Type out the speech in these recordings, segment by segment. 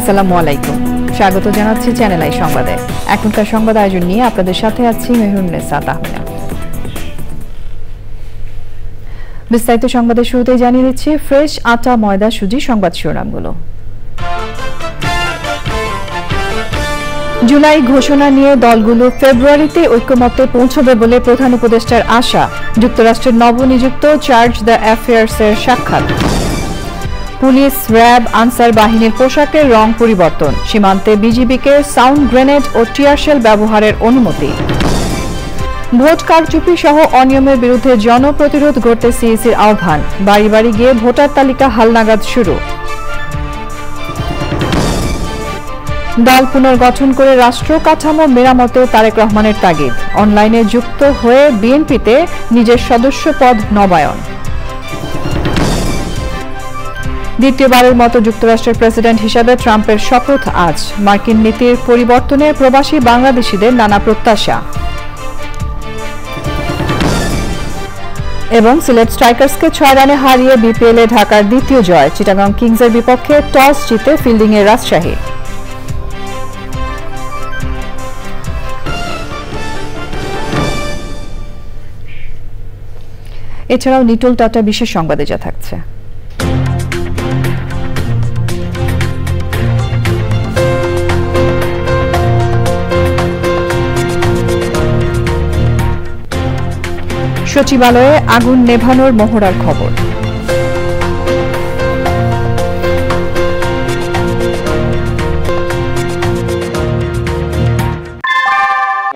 আসসালামু আলাইকুম, স্বাগত জানাচ্ছি চ্যানেল আই সংবাদে। এখনকার সংবাদ আয়োজন নিয়ে আপনাদের সাথে আছি মেহরুন্নেসা তাহমিনা। বিস্তারিত সংবাদের শুরুতেই জানিয়ে দিচ্ছি ফ্রেশ আটা ময়দা সুজি সংবাদ শিরোনামগুলো। জুলাই ঘোষণা নিয়ে দলগুলো ফেব্রুয়ারিতে ঐক্যমত্যে পৌঁছবে বলে প্রধান উপদেষ্টার আশা। যুক্তরাষ্ট্রের নবনিযুক্ত চার্জ দ্য অ্যাফেয়ার্সের সাক্ষাৎ। পুলিশ, র্যাব, আনসার বাহিনীর পোশাকের রং পরিবর্তন। সীমান্তে বিজিবিকে সাউন্ড গ্রেনেড ও টিয়ারশেল ব্যবহারের অনুমতি। ভোট কারচুপি সহ অনিয়মের বিরুদ্ধে জনপ্রতিরোধ গড়তে সিইসির আহ্বান। বাড়ি বাড়ি গিয়ে ভোটার তালিকা হালনাগাদ শুরু। দল পুনর্গঠন করে রাষ্ট্র কাঠামো মেরামতে তারেক রহমানের তাগিদ। অনলাইনে যুক্ত হয়ে বিএনপিতে নিজের সদস্য পদ নবায়ন। দ্বিতীয়বারের মতো যুক্তরাষ্ট্রের প্রেসিডেন্ট হিসেবে ট্রাম্পের শপথ আজ। মার্কিন নীতির পরিবর্তনে প্রবাসী বাংলাদেশিদের নানা প্রত্যাশা। এবং সিলেট স্ট্রাইকার্সকে 6 রানে হারিয়ে বিপিএলে ঢাকার দ্বিতীয় জয়। চিটাগাং কিংসের বিপক্ষে টস জিতে ফিল্ডিংয়ে রাজশাহী। এছাড়াও নিটোল টাটা বিশেষ সংবাদে যা থাকছে। সচিবালয়ে আগুন নেভানোর মহড়ার খবর।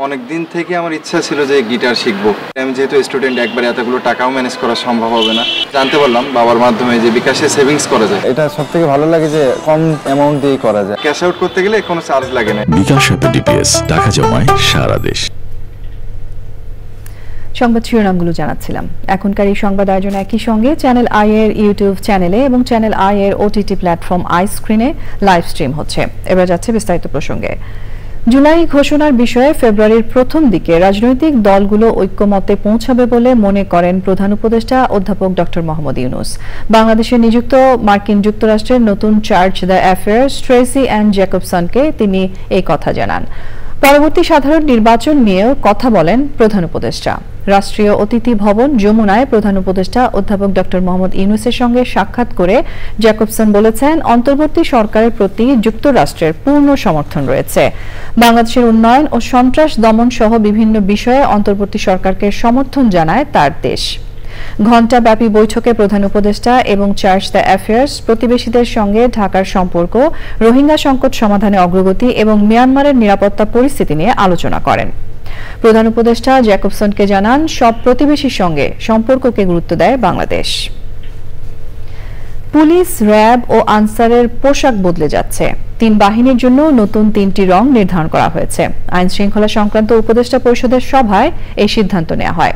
অনেকদিন থেকে আমার ইচ্ছা ছিল যে গিটার শিখবো। আমি যেহেতু স্টুডেন্ট, একবারে এতগুলো টাকাও ম্যানেজ করা সম্ভব হবে না। জানতে পারলাম বাবার মাধ্যমে যে বিকাশে সেভিংস করা যায়। এটা সবথেকে ভালো লাগে যে কম অ্যামাউন্ট দিয়ে করা যায়। ক্যাশ আউট করতে গেলে কোনো চার্জ লাগে না। বিকাশ অ্যাপে ডিপিএস টাকা জমায় সারা দেশ। সংবাদ শিরোনামগুলো জানাচ্ছিলাম। এখনকার এই সংবাদ আয়োজন একই সঙ্গে চ্যানেল আই এর ইউটিউব চ্যানেলে এবং চ্যানেল আই এর ওটিটি প্ল্যাটফর্ম আই স্ক্রিনে লাইভ স্ট্রিম হচ্ছে। এবার যাচ্ছে বিস্তারিত প্রসঙ্গে। জুলাই ঘোষণার বিষয়ে ফেব্রুয়ারির প্রথম দিকে রাজনৈতিক দলগুলো ঐক্যমত্যে পৌঁছাবে বলে মনে করেন প্রধান উপদেষ্টা অধ্যাপক ডক্টর মোহাম্মদ ইউনূস। বাংলাদেশে নিযুক্ত মার্কিন যুক্তরাষ্ট্রের নতুন charge d' affaires Tracey Ann জ্যাকবসনকে তিনি এই কথা জানান। পরবর্তী সাধারণ নির্বাচন নিয়েও কথা বলেন প্রধান উপদেষ্টা। রাষ্ট্রীয় অতিথি ভবন যমুনায় প্রধান উপদেষ্টা অধ্যাপক ডক্টর মোহাম্মদ ইউনূসের সঙ্গে সাক্ষাৎ করে জ্যাকবসন বলেছেন, অন্তর্বর্তী সরকারের প্রতি যুক্তরাষ্ট্রের পূর্ণ সমর্থন রয়েছে। বাংলাদেশের উন্নয়ন ও সন্ত্রাস দমন সহ বিভিন্ন বিষয়ে অন্তর্বর্তী সরকারকে সমর্থন জানায় তার দেশ। ঘণ্টাব্যাপী বৈঠকে প্রধান উপদেষ্টা এবং চার্জ দ্য অ্যাফেয়ার্স প্রতিবেশীদের সঙ্গে ঢাকার সম্পর্ক, রোহিঙ্গা সংকট সমাধানে অগ্রগতি এবং মিয়ানমারের নিরাপত্তা পরিস্থিতি নিয়ে আলোচনা করেন। প্রধান উপদেষ্টা জ্যাকবসনকে জানান, সব প্রতিবেশীর সঙ্গে সম্পর্ককে গুরুত্ব দেয় বাংলাদেশ। পুলিশ, র্যাব ও আনসারের পোশাক বদলে যাচ্ছে। 3 বাহিনীর জন্য নতুন 3টি রং নির্ধারণ করা হয়েছে। আইন শৃঙ্খলা সংক্রান্ত উপদেষ্টা পরিষদের সভায় এই সিদ্ধান্ত নেওয়া হয়।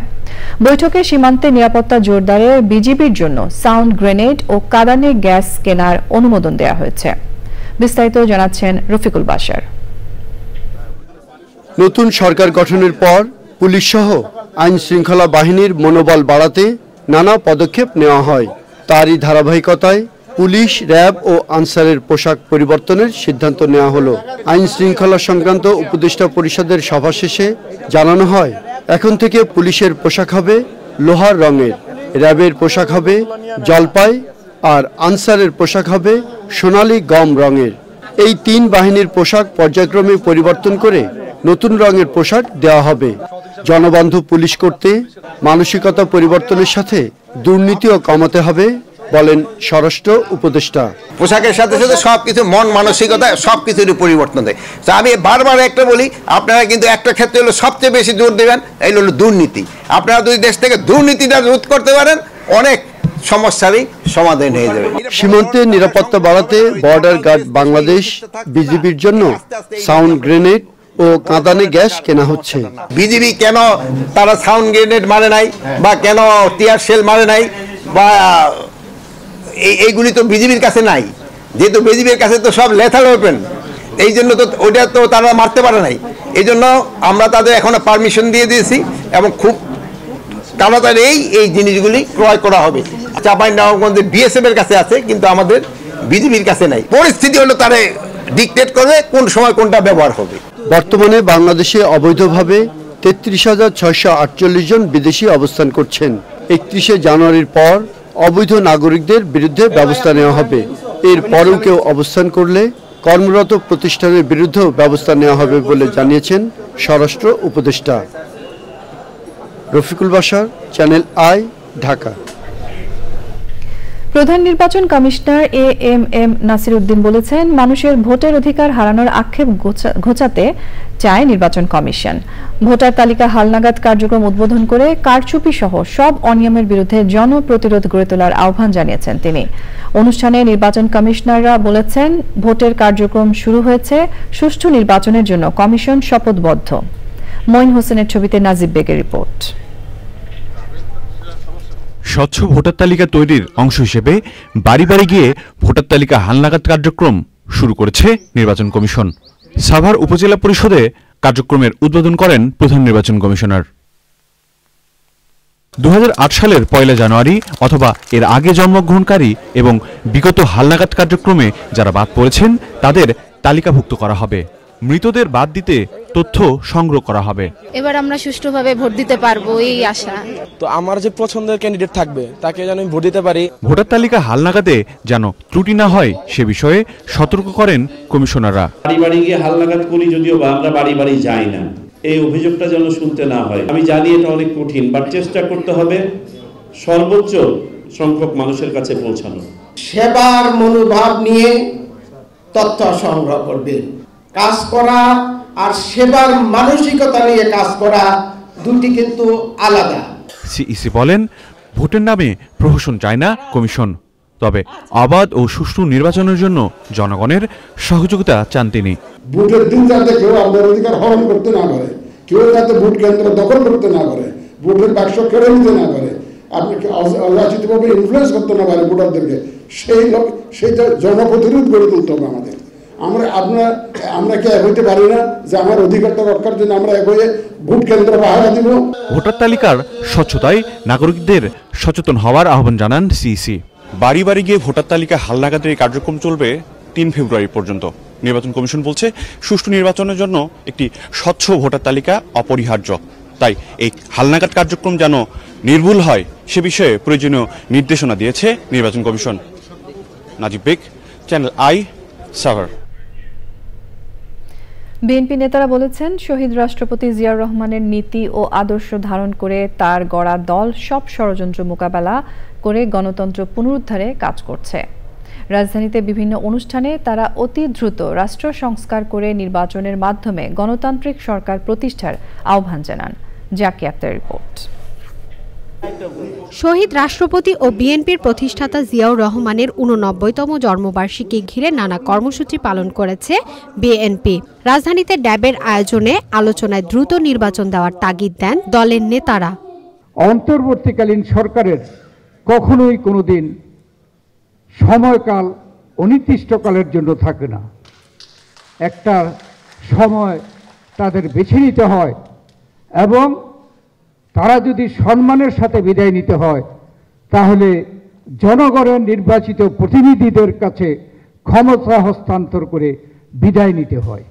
বৈঠকে সীমান্তে নিরাপত্তা জোরদারে বিজিবির জন্য সাউন্ড গ্রেনেড ও কাঁদানে গ্যাস কেনার অনুমোদন দেওয়া হয়েছে। বিস্তারিত জানাচ্ছেন রফিকুল বাশার। নতুন সরকার গঠনের পর পুলিশ সহ আইন শৃঙ্খলা বাহিনীর মনোবল বাড়াতে নানা পদক্ষেপ নেওয়া হয়। তারই ধারাবাহিকতায় পুলিশ, র্যাব ও আনসারের পোশাক পরিবর্তনের সিদ্ধান্ত নেওয়া হলো। আইন শৃঙ্খলা সংক্রান্ত উপদেষ্টা পরিষদের সভা শেষে জানানো হয়, এখন থেকে পুলিশের পোশাক হবে লোহার রঙের, র্যাবের পোশাক হবে জলপাই আর আনসারের পোশাক হবে সোনালী গম রঙের। এই 3 বাহিনীর পোশাক পর্যায়ক্রমে পরিবর্তন করে নতুন রঙের পোশাক দেওয়া হবে। জনবান্ধব পুলিশ করতে মানসিকতা পরিবর্তনের সাথে দুর্নীতিও কমাতে হবে বলেন স্বরাষ্ট্র উপদেষ্টা। পোশাকের সাথে সাথে সবকিছু মন মানসিকতা সবকিছুরই পরিবর্তন দেয়। তো আমি বারবার একটা বলি, আপনারা কিন্তু একটা ক্ষেত্রে হলো সবচেয়ে বেশি জোর দেবেন, এই হলো দুর্নীতি। আপনারা যদি দেশ থেকে দুর্নীতিটা রোধ করতে পারেন, অনেক সমস্যারই সমাধান হয়ে যাবে। সীমান্তে নিরাপত্তা বাড়াতে বর্ডার গার্ড বাংলাদেশ, বিজিবির জন্য সাউন্ড গ্রেনেড ও কাঁদানে গ্যাস কেনা হচ্ছে। বিজিবি কেন তারা সাউন্ড গ্রেনেড মারে নাই বা কেন টিয়ার শেল মারে নাই বা এইগুলি তো বিজিবির কাছে নাই, যেহেতু বিজিবির কাছে তো সব লেথাল ওয়েপেন, এই জন্য তো ওটা তো তারা মারতে পারে নাই। এই জন্য আমরা তাদের এখনো পারমিশন দিয়ে দিয়েছি এবং খুব তাড়াতাড়ি এই জিনিসগুলি ক্রয় করা হবে। চাঁপাইনবাবগঞ্জে বিএসএফ এর কাছে আছে, কিন্তু আমাদের বিজিবির কাছে নাই। পরিস্থিতি হলো তারে ডিক্টেট করবে কোন সময় কোনটা ব্যবহার হবে। বর্তমানে বাংলাদেশে অবৈধভাবে 33,648 জন বিদেশি অবস্থান করছেন। 31শে জানুয়ারির পর অবৈধ নাগরিকদের বিরুদ্ধে ব্যবস্থা নেওয়া হবে। এর পরেও কেউ অবস্থান করলে কর্মরত প্রতিষ্ঠানের বিরুদ্ধেও ব্যবস্থা নেওয়া হবে বলে জানিয়েছেন স্বরাষ্ট্র উপদেষ্টা। Rafiqul Bashar, channel I, Dhaka. প্রধান নির্বাচন কমিশনার এএমএম নাসির উদ্দিন বলেছেন, মানুষের ভোটের অধিকার হারানোর আক্ষেপ ঘোচাতে চায় নির্বাচন কমিশন। ভোটার তালিকা হালনাগাদ কার্যক্রম উদ্বোধন করে কারচুপি সহ সব অনিয়মের বিরুদ্ধে জনপ্রতিরোধ গড়ে তোলার আহ্বান জানিয়েছেন তিনি। অনুষ্ঠানে নির্বাচন কমিশনাররা বলেছেন, ভোটের কার্যক্রম শুরু হয়েছে, সুষ্ঠু নির্বাচনের জন্য কমিশন শপথবদ্ধ। মঈন হোসেনের ছবিতে নাজিব বেগের রিপোর্ট। স্বচ্ছ ভোটার তালিকা তৈরির অংশ হিসেবে বাড়ি বাড়ি গিয়ে ভোটার তালিকা হালনাগাদ কার্যক্রম শুরু করেছে নির্বাচন কমিশন। সাভার উপজেলা পরিষদে কার্যক্রমের উদ্বোধন করেন প্রধান নির্বাচন কমিশনার। 2008 সালের 1 জানুয়ারি অথবা এর আগে জন্মগ্রহণকারী এবং বিগত হালনাগাদ কার্যক্রমে যারা বাদ পড়েছেন তাদের তালিকাভুক্ত করা হবে। মৃতদের বাদ দিতে তথ্য সংগ্রহ করা হবে। এবার আমরা সুষ্ঠুভাবে ভোট দিতে পারবো এই আশা। তো আমার যে পছন্দের ক্যান্ডিডেট থাকবে তাকে যেন আমি ভোট দিতে পারি। ভোটার তালিকা হালনাগাদে যেন ত্রুটি না হয় সে বিষয়ে সতর্ক করেন কমিশনাররা। বাড়ি বাড়ি গিয়ে হালনাগাদ করি, যদিও বা আমরা বাড়ি বাড়ি যাই না, এই অভিযোগটা যেন শুনতে না হয়। আমি জানি এটা অনেক কঠিন, বাট চেষ্টা করতে হবে সর্বোচ্চ সংখ্যক মানুষের কাছে পৌঁছানো। সেবার মনোভাব নিয়ে তথ্য সংগ্রহ করবেন। কাজ করা আর সেবার মানসিকতা নিয়ে কাজ করা দুটি কিন্তু আলাদা। সিইসি বলেন, ভোটের নামে প্রহসন চায় না কমিশন, তবে অবাধ ও সুষ্ঠু নির্বাচনের জন্য জনগণের সহযোগিতা চান তিনি। ভোটের দিন যাতে কেউ আমাদের অধিকার হরণ করতে না পারে, কেউ যাতে ভোট কেন্দ্র দখল করতে না পারে, ভোটের বাক্স কেড়ে নিতে না পারে, আপনাকে অযাচিতভাবে ইনফ্লুয়েন্স করতে না পারে ভোটারদেরকে, সেইটা জনপ্রতিরোধ গড়ে তুলতে হবে আমাদের। আমরা কি এক হইতে পারি না যে আমার অধিকারটা রক্ষার জন্য আমরা এক হয়ে ভোট কেন্দ্র পাহারা দিব। ভোটার তালিকার স্বচ্ছতায় নাগরিকদের সচেতন হওয়ার আহ্বান জানান সিইসি। বাড়ি বাড়ি গিয়ে ভোটার তালিকা হালনাগাদের এই কার্যক্রম চলবে 3 ফেব্রুয়ারি পর্যন্ত। নির্বাচন কমিশন বলছে, সুষ্ঠু নির্বাচনের জন্য একটি স্বচ্ছ ভোটার তালিকা অপরিহার্য। তাই এই হালনাগাদ কার্যক্রম যেন নির্ভুল হয় সে বিষয়ে প্রয়োজনীয় নির্দেশনা দিয়েছে নির্বাচন commission. Najib beg, channel I, Savar. BNP নেতারা বলেছেন, শহীদ রাষ্ট্রপতি জিয়াউর রহমানের নীতি ও আদর্শ ধারণ করে তার গড়া দল সব ষড়যন্ত্র মোকাবেলা করে গণতন্ত্র পুনরুদ্ধারে কাজ করছে। রাজধানীতে বিভিন্ন অনুষ্ঠানে তারা অতি দ্রুত রাষ্ট্র সংস্কার করে নির্বাচনের মাধ্যমে গণতান্ত্রিক সরকার প্রতিষ্ঠার আহ্বান জানান। জাকি আক্তার রিপোর্ট। শহীদ রাষ্ট্রপতি ও বিএনপির প্রতিষ্ঠাতা জিয়াউর রহমানের 89তম জন্মবার্ষিকী ঘিরে নানা কর্মসূচি পালন করেছে বিএনপি। রাজধানীতে ড্যাবের আয়োজনে আলোচনায় দ্রুত নির্বাচন দেওয়ার তাগিদ দেন দলের নেতারা। অন্তর্বর্তীকালীন সরকারের কখনোই কোনোদিন সময়কাল অনির্দিষ্টকালের জন্য থাকে না। একটা সময় তাদের বেছে নিতে হয় এবং তারা যদি সম্মানের সাথে বিদায় নিতে হয় তাহলে জনগণের নির্বাচিত প্রতিনিধিদের কাছে ক্ষমতা হস্তান্তর করে বিদায় নিতে হয়।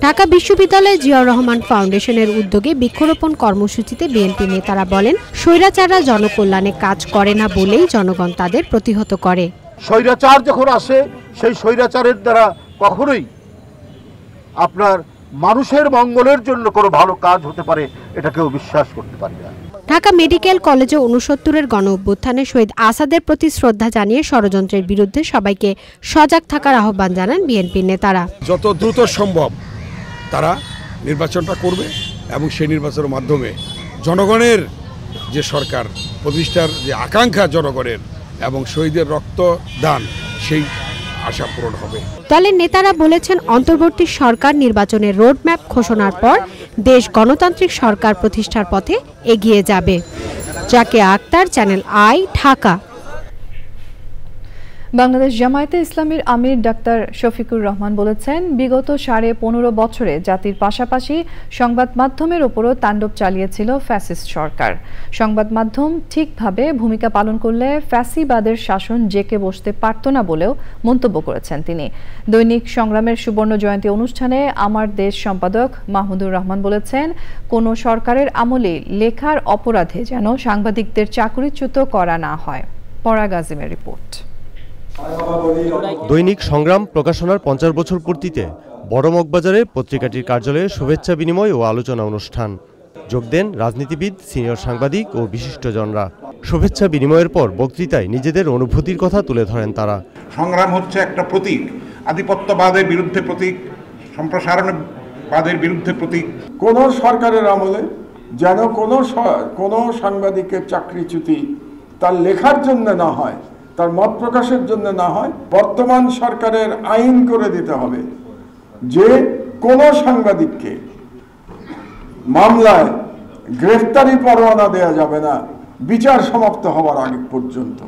ঢাকা বিশ্ববিদ্যালয়ে জিয়াউর রহমান ফাউন্ডেশনের উদ্যোগে বৃক্ষরোপণ কর্মসূচিতে বিএনপি নেতারা বলেন, স্বৈরাচাররা জনকল্যাণে কাজ করে না বলেই জনগণ তাদের প্রতিহত করে। স্বৈরাচার যখন আসে সেই স্বৈরাচারের দ্বারা কখনোই আপনার মানুষের মঙ্গলের জন্য কোনো ভালো কাজ হতে পারে এটা কেউ বিশ্বাস করতে পারে না। ঢাকা মেডিকেল কলেজে 69-এর গণ অভ্যুত্থানে শহীদ আসাদের প্রতি শ্রদ্ধা জানিয়ে ষড়যন্ত্রের বিরুদ্ধে সবাইকে সজাগ থাকার আহ্বান জানান বিএনপির নেতারা। যত দ্রুত সম্ভব তারা নির্বাচনটা করবে এবং সেই নির্বাচনের মাধ্যমে জনগণের যে সরকার প্রতিষ্ঠার যে আকাঙ্ক্ষা জনগণের এবং শহীদের রক্তদান সেই আশা পূরণ হবে। দলের নেতারা বলেছেন, অন্তর্বর্তী সরকার নির্বাচনের রোডম্যাপ ঘোষণার পর দেশ গণতান্ত্রিক সরকার প্রতিষ্ঠার পথে এগিয়ে যাবে। Zakia Akter, channel I, Dhaka. বাংলাদেশ জামায়াতে ইসলামীর আমির ডাক্তার শফিকুর রহমান বলেছেন, বিগত 15.5 বছরে জাতির পাশাপাশি সংবাদ মাধ্যমের উপরও তাণ্ডব চালিয়েছিল ফ্যাসিস্ট সরকার। সংবাদ মাধ্যম ঠিকভাবে ভূমিকা পালন করলে ফ্যাসিবাদের শাসন জেকে বসতে পারত না বলেও মন্তব্য করেছেন তিনি। দৈনিক সংগ্রামের সুবর্ণ জয়ন্তী অনুষ্ঠানে আমার দেশ সম্পাদক মাহমুদুর রহমান বলেছেন, কোনো সরকারের আমলে লেখার অপরাধে যেন সাংবাদিকদের চাকরিচ্যুত করা না হয়। পরাগ আজিমের রিপোর্ট। দৈনিক সংগ্রাম প্রকাশনার 50 বছর পূর্তিতে বড় মগবাজারে পত্রিকাটির কার্যালয়ে শুভেচ্ছা বিনিময় ও আলোচনা অনুষ্ঠান। যোগ দেন রাজনীতিবিদ, সিনিয়র সাংবাদিক ও বিশিষ্টজনরা। শুভেচ্ছা বিনিময়ের পর বক্তৃতায় নিজেদের অনুভূতির কথা তুলে ধরেন তারা। সংগ্রাম হচ্ছে একটা প্রতীক, আধিপত্যবাদের বিরুদ্ধে প্রতীক, সম্প্রসারণবাদের বিরুদ্ধে প্রতীক। কোন সরকারের আমলে যেন কোনো সাংবাদিকের চাকরিচ্যুতি তার লেখার জন্য না হয়, তার মত প্রকাশের জন্য না হয়। বর্তমান সরকারের আইন করে দিতে হবে যে কোনো সাংবাদিককে মামলায় গ্রেফতারি পরোয়ানা দেওয়া যাবে না বিচার সমাপ্ত হওয়ার আগে পর্যন্ত।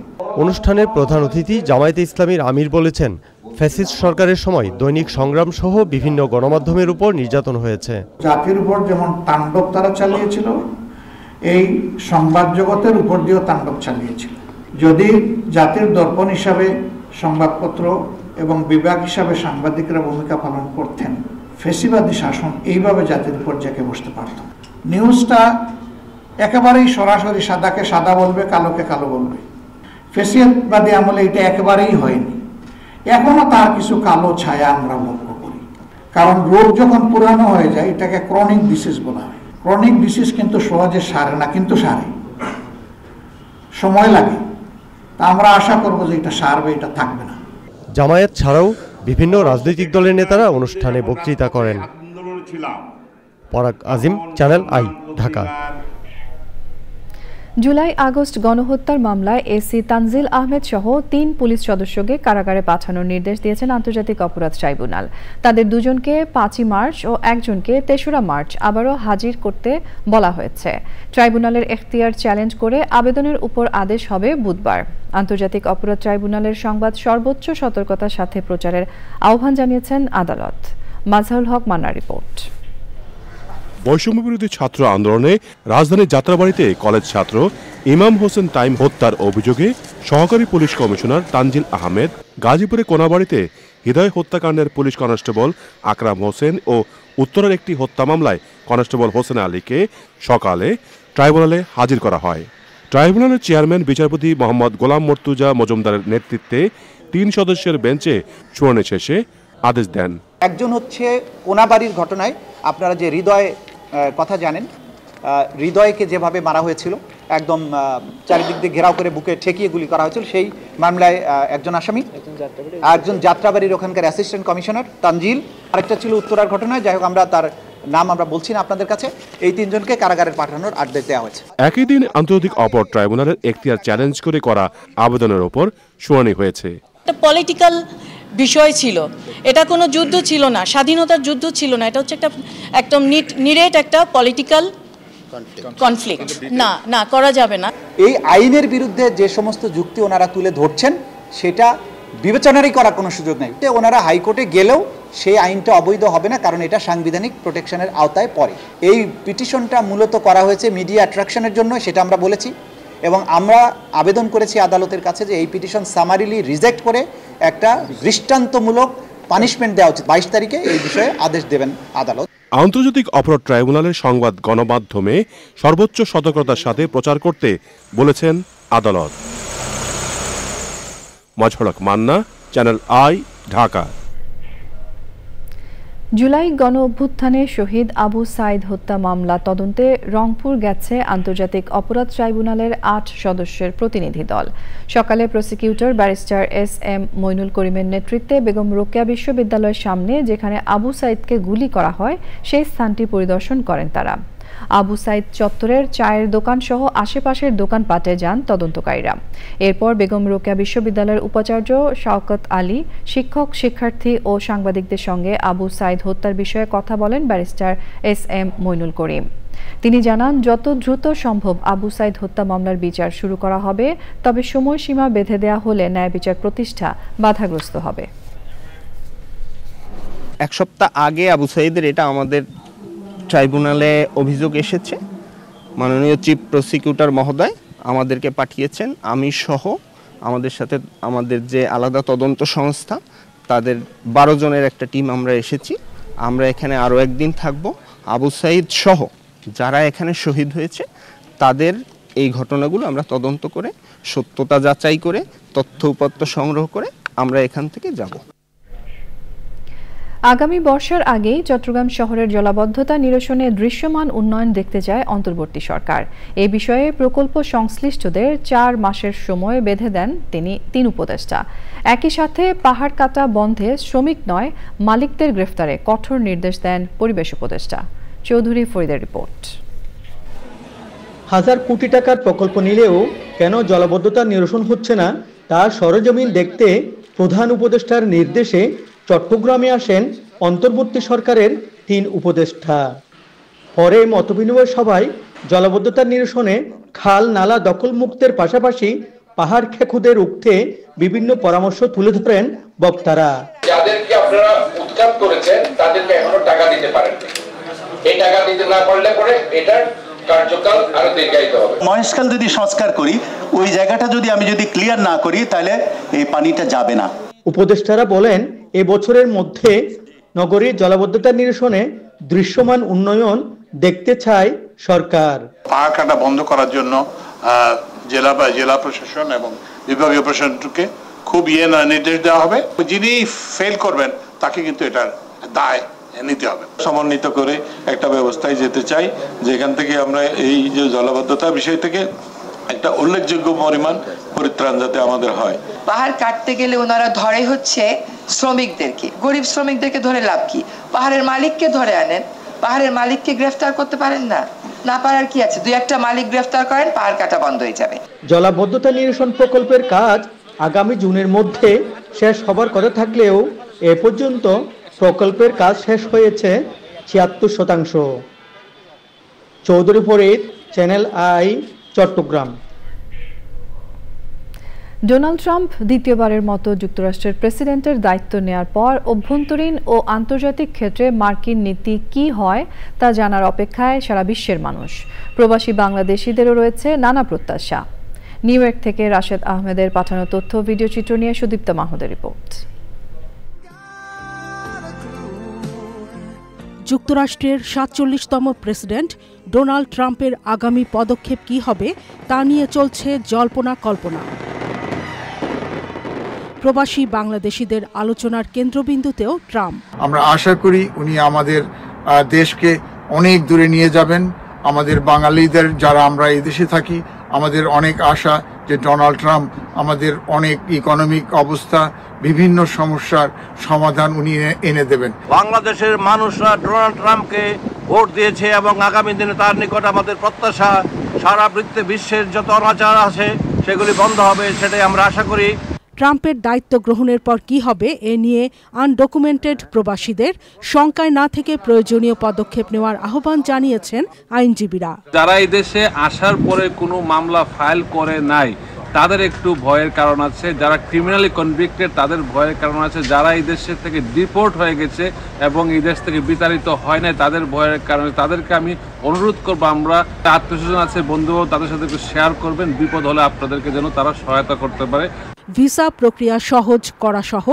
অনুষ্ঠানের প্রধান অতিথি জামায়াতে ইসলামীর আমির বলেছেন, ফ্যাসিস্ট সরকারের সময় দৈনিক সংগ্রাম সহ বিভিন্ন গণমাধ্যমের উপর নির্যাতন হয়েছে। জাতির উপর যেমন তাণ্ডব তারা চালিয়েছিল, এই সংবাদ জগতের উপর দিয়েও তাণ্ডব চালিয়েছিল। যদি জাতির দর্পণ হিসাবে সংবাদপত্র এবং বিভাগ হিসাবে সাংবাদিকরা ভূমিকা পালন করতেন, ফ্যাসিবাদী শাসন এইভাবে জাতির উপর জেঁকে বসতে পারত। নিউজটা একেবারেই সরাসরি সাদাকে সাদা বলবে, কালোকে কালো বলবে। ফ্যাসিবাদী আমলে এটা একেবারেই হয়নি। এখনো তার কিছু কালো ছায়া আমরা লক্ষ্য করি, কারণ রোগ যখন পুরানো হয়ে যায় এটাকে ক্রনিক ডিসিজ বলা হয়। ক্রনিক ডিসিজ কিন্তু সহজে সারে না, কিন্তু সারে, সময় লাগে। তা আমরা আশা করব যে এটা সারবে, এটা থাকবে না। জামায়াত ছাড়াও বিভিন্ন রাজনৈতিক দলের নেতারা অনুষ্ঠানে বক্তৃতা করেন। Parag Azim, channel I, Dhaka. July August গণহত্যার মামলায় এসি তানজিল আহমেদ সহ 3 পুলিশ সদস্যকে কারাগারে পাঠানোর নির্দেশ দিয়েছেন আন্তর্জাতিক অপরাধ ট্রাইব্যুনাল। তাদের 2জনকে 5 মার্চ ও 1জনকে 3রা মার্চ আবারও হাজির করতে বলা হয়েছে। ট্রাইব্যুনালের এখতিয়ার চ্যালেঞ্জ করে আবেদনের উপর আদেশ হবে বুধবার। আন্তর্জাতিক অপরাধ ট্রাইব্যুনালের সংবাদ সর্বোচ্চ সতর্কতার সাথে প্রচারের আহ্বান জানিয়েছেন আদালত। মাজহারুল হক মান্নার রিপোর্ট। বৈষম্যবিরোধী ছাত্র আন্দোলনে রাজধানীর যাত্রাবাড়িতে কলেজ ছাত্র ইমাম হোসেন তাইম হত্যার অভিযোগে সহকারী পুলিশ কমিশনার তানজিল আহমেদ, গাজীপুরে কোনাবাড়িতে হৃদয় হত্যাকাণ্ডের পুলিশ কনস্টেবল আকরাম হোসেন ও উত্তরের একটি হত্যা মামলায় কনস্টেবল হোসেন আলীকে সকালে ট্রাইব্যুনালে হাজির করা হয়। ট্রাইব্যুনালের চেয়ারম্যান বিচারপতি মোহাম্মদ গোলাম মর্তুজা মজুমদারের নেতৃত্বে 3 সদস্যের বেঞ্চে শুনানি শেষে আদেশ দেন। একজন হচ্ছে কোনাবাড়ির ঘটনায় আপনারা যে হৃদয় কথা জানেন, হৃদয়কে যেভাবে মারা হয়েছিল, একদম চারিদিক দিয়ে ঘেরাও করে বুকে ঠেকিয়ে গুলি করা হয়েছিল, সেই মামলায় একজন আসামি, একজন যাত্রাবাড়ির ওখানকার অ্যাসিস্ট্যান্ট কমিশনার তানজিল, আরেকটা ছিল উত্তরার ঘটনায়, যাই হোক আমরা তার নাম আমরা বলছি না আপনাদের কাছে। এই 3 জনকে কারাগারে পাঠানোর আদেশ দেওয়া হয়েছে। একই দিন আন্তর্জাতিক অপরাধ ট্রাইব্যুনালের এখতিয়ার চ্যালেঞ্জ করে করা আবেদনের ওপর শুনানি হয়েছে। একটা পলিটিক্যাল বিষয় ছিল, এটা কোনো যুদ্ধ ছিল না, স্বাধীনতার যুদ্ধ ছিল না, এটা হচ্ছে একটা একদম নিরেট একটা পলিটিক্যাল কনফ্লিক্ট। না করা যাবে না। এই আইনের বিরুদ্ধে যে সমস্ত যুক্তি ওনারা তুলে ধরছেন সেটা বিবেচনারই করার কোনো সুযোগ নেই। ওনারা হাইকোর্টে গেলেও সেই আইনটা অবৈধ হবে না, কারণ এটা সাংবিধানিক প্রোটেকশনের আওতায় পড়ে। এই পিটিশনটা মূলত করা হয়েছে মিডিয়া অ্যাট্রাকশনের জন্য, সেটা আমরা বলেছি, এবং আমরা আবেদন করেছি আদালতের কাছে যে এই পিটিশন সামারিলি রিজেক্ট করে একটা দৃষ্টান্তমূলক পানিশমেন্ট দেওয়া উচিত। 22 তারিখে এই বিষয়ে আদেশ দেবেন আদালত। আন্তর্জাতিক অপরাধ ট্রাইব্যুনালের সংবাদ গণমাধ্যমে সর্বোচ্চ সতর্কতার সাথে প্রচার করতে বলেছেন আদালত। মাজহারুল হক মান্না, চ্যানেল আই, ঢাকা। জুলাই গণ অভ্যুত্থানে শহীদ আবু সাইদ হত্যা মামলা তদন্তে রংপুর গেছে আন্তর্জাতিক অপরাধ ট্রাইব্যুনালের 8 সদস্যের প্রতিনিধি দল। সকালে প্রসিকিউটর ব্যারিস্টার SM মইনুল করিমের নেতৃত্বে বেগম রোকেয়া বিশ্ববিদ্যালয়ের সামনে যেখানে আবু সাইদকে গুলি করা হয় সেই স্থানটি পরিদর্শন করেন তারা। আবু সাইদ চত্বরের চায়ের দোকান সহ আশেপাশের দোকানপাটে যান তদন্তকারীরা। এরপর বেগম রোকেয়া বিশ্ববিদ্যালয়ের উপাচার্য শওকত আলী, শিক্ষক, শিক্ষার্থী ও সাংবাদিকদের সঙ্গে আবু সাইদ হত্যার বিষয়ে কথা বলেন ব্যারিস্টার SM মইনুল করিম। তিনি জানান, যত দ্রুত সম্ভব আবু সাইদ হত্যা মামলার বিচার শুরু করা হবে, তবে সময়সীমা বেঁধে দেওয়া হলে ন্যায় বিচার প্রতিষ্ঠা বাধাগ্রস্ত হবে। এক সপ্তাহ আগে আবু সাইদের এটা আমাদের ট্রাইব্যুনালে অভিযোগ এসেছে। মাননীয় চিফ প্রসিকিউটর মহোদয় আমাদেরকে পাঠিয়েছেন, আমি সহ আমাদের সাথে আমাদের যে আলাদা তদন্ত সংস্থা তাদের 12 জনের একটা টিম আমরা এসেছি। আমরা এখানে আরও একদিন থাকব। আবু সাইদ সহ যারা এখানে শহীদ হয়েছে তাদের এই ঘটনাগুলো আমরা তদন্ত করে সত্যতা যাচাই করে তথ্য উপাত্ত সংগ্রহ করে আমরা এখান থেকে যাব। আগামী বর্ষার আগেই চট্টগ্রাম শহরের জলাবদ্ধতা নিরসনে দৃশ্যমান উন্নয়ন দেখতে চায় অন্তর্বর্তী সরকার। এই বিষয়ে প্রকল্প সংশ্লিষ্টদের 4 মাসের সময় বেঁধে দেন তিনি 3 উপদেষ্টা। একই সাথে পাহাড় কাটা বন্ধে শ্রমিক নয় মালিকদের গ্রেফতারে কঠোর নির্দেশ দেন পরিবেশ উপদেষ্টা। চৌধুরী ফরিদের রিপোর্ট। হাজার কোটি টাকার প্রকল্প নিলেও কেন জলাবদ্ধতা নিরসন হচ্ছে না তা সরেজমিন দেখতে প্রধান উপদেষ্টার নির্দেশে চট্টগ্রামে আসেন অন্তর্বর্তী সরকারের 3 উপদেষ্টা। পরে মতবিনিময় সভায় জলাবদ্ধতা নিরসনে খাল নালা দখল মুক্তের পাশাপাশি পাহাড় খেকুদের রুখতে বিভিন্ন পরামর্শ তুলে ধরেন বক্তারা। যাদেরকে আপনারা উৎখাত করেছেন তাদেরকে এখনো টাকা দিতে পারেন, এই টাকা দিতে না পারলে পরে এটার কার্যকাল আরো দীর্ঘায়িত হবে। মহেশখাল যদি সংস্কার করি, ওই জায়গাটা আমি যদি ক্লিয়ার না করি তাহলে এই পানিটা যাবে না। উপদেষ্টারা বলেন, এবছরের মধ্যে নগরীর জলাবদ্ধতা নিরসনে দৃশ্যমান উন্নয়ন দেখতে চায় সরকার। পাহাড় কাটা বন্ধ করার জন্য জেলা প্রশাসন এবং বিভাগীয় প্রশাসনকে খুব নির্দেশ দেওয়া হবে। যিনি ফেল করবেন তাকে কিন্তু এটার দায় নিতে হবে। সমন্বিত করে একটা ব্যবস্থায় যেতে চাই, যেখান থেকে আমরা এই যে জলাবদ্ধতা বিষয় থেকে একটা উল্লেখযোগ্য পরিমাণ পরিত্রাণ যাতে আমাদের হয়। পাহাড় কাটতে গেলে ওনারা ধরে হচ্ছে শ্রমিকদেরকে, গরিব শ্রমিকদেরকে ধরে লাভ কি? পাহাড়ের মালিককে ধরে আনেন, পাহাড়ের মালিককে গ্রেফতার করতে পারেন না? না পারার কি আছে? 2-1টা মালিক গ্রেফতার করেন, পাহাড় কাটা বন্ধ হয়ে যাবে। জলাবদ্ধতা নিরসন প্রকল্পের কাজ আগামী জুনের মধ্যে শেষ হবার কথা থাকলেও এ পর্যন্ত প্রকল্পের কাজ শেষ হয়েছে 76%। Chowdhury Farid, channel I, Chittagong. Donald Trump দ্বিতীয়বারের মতো যুক্তরাষ্ট্রের প্রেসিডেন্টের দায়িত্ব নেয়ার পর অভ্যন্তরীণ ও আন্তর্জাতিক ক্ষেত্রে মার্কিন নীতি কি হয় তা জানার অপেক্ষায় সারা বিশ্বের মানুষ। প্রবাসী বাংলাদেশিদেরও রয়েছে নানা প্রত্যাশা। নিউ ইয়র্ক থেকে রাশেদ আহমেদের পাঠানো তথ্য ভিডিও চিত্র নিয়ে সুদীপ্তা মাহমুদের রিপোর্ট। যুক্তরাষ্ট্রের 47তম প্রেসিডেন্ট ডোনাল্ড ট্রাম্পের আগামী পদক্ষেপ কী হবে তা নিয়ে চলছে জল্পনা কল্পনা। প্রবাসী বাংলাদেশিদের আলোচনার কেন্দ্রবিন্দুতেও ট্রাম্প। আমরা আশা করি উনি আমাদের দেশকে অনেক দূরে নিয়ে যাবেন। আমাদের বাঙালিদের যারা আমরা এই দেশে থাকি, আমাদের অনেক আশা যে ডোনাল্ড ট্রাম্প আমাদের অনেক ইকোনমিক অবস্থা, বিভিন্ন সমস্যার সমাধান উনি এনে দেবেন। বাংলাদেশের মানুষরা ডোনাল্ড ট্রাম্পকে ভোট দিয়েছে এবং আগামী দিনে তার নিকট আমাদের প্রত্যাশা সারা বিশ্বের যত অনাচার আছে সেগুলি বন্ধ হবে, সেটাই আমরা আশা করি। ট্রাম্পের দায়িত্ব গ্রহণের পর কি হবে এ নিয়ে আনডকুমেন্টেড প্রবাসীদের শঙ্কায় না থেকে প্রয়োজনীয় পদক্ষেপ নেওয়ার আহ্বান জানিয়েছেন আইনজীবীরা। যারা এই দেশে আসার পরে কোনো মামলা ফাইল করে নাই তাদের একটু ভয়ের কারণ আছে, যারা ক্রিমিনালি কনভিক্টেড তাদের ভয়ের কারণ আছে, যারা এই দেশের থেকে ডিপোর্ট হয়ে গেছে এবং এই দেশ থেকে বিতাড়িত হয় নাই তাদের ভয়ের কারণে তাদেরকে আমি অনুরোধ করবো, আমরা আত্মীয়স্বজন আছে, বন্ধুবান্ধব, তাদের সাথে একটু শেয়ার করবেন, বিপদ হলে আপনাদেরকে যেন তারা সহায়তা করতে পারে। ভিসা প্রক্রিয়া সহজ করা সহ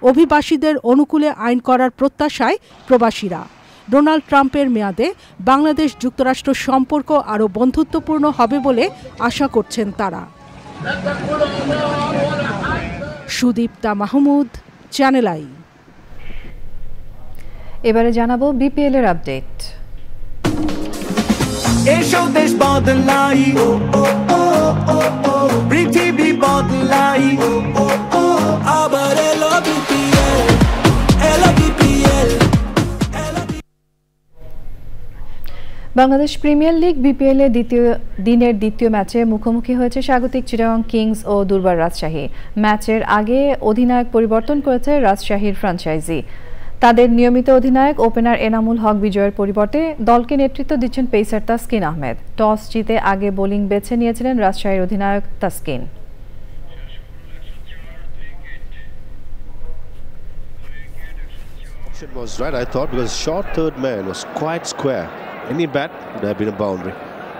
অভিবাসীদের অনুকূলে আইন করার প্রত্যাশায় প্রবাসীরা। ডোনাল্ড ট্রাম্পের মেয়াদে বাংলাদেশ যুক্তরাষ্ট্র সম্পর্ক আরও বন্ধুত্বপূর্ণ হবে বলে আশা করছেন তারা। Sudipta Mahmud, channel I. এবারে জানাবো বিপিএল এর আপডেট। এসো দেশ বদলাই, পৃথিবী বদলাই, আবার এলো বিপিএল, এলো BPL. Bangladesh premier league BPL এর দ্বিতীয় ম্যাচে মুখোমুখি হয়েছে স্বাগতিক চিটাগং কিংস ও দুর্বার রাজশাহী। ম্যাচের আগে অধিনায়ক পরিবর্তন করেছে রাজশাহীর ফ্র্যাঞ্চাইজি। তাদের নিয়মিত অধিনায়ক ওপেনার এনামুল হক বিজয়ের পরিবর্তে দলকে নেতৃত্ব দিচ্ছেন পেসার তাসকিন আহমেদ। টস জিতে আগে বোলিং বেছে নিয়েছিলেন রাজশাহীর অধিনায়ক Taskin. Was right, I thought, because short third man was quite square. Any bat would have been a boundary.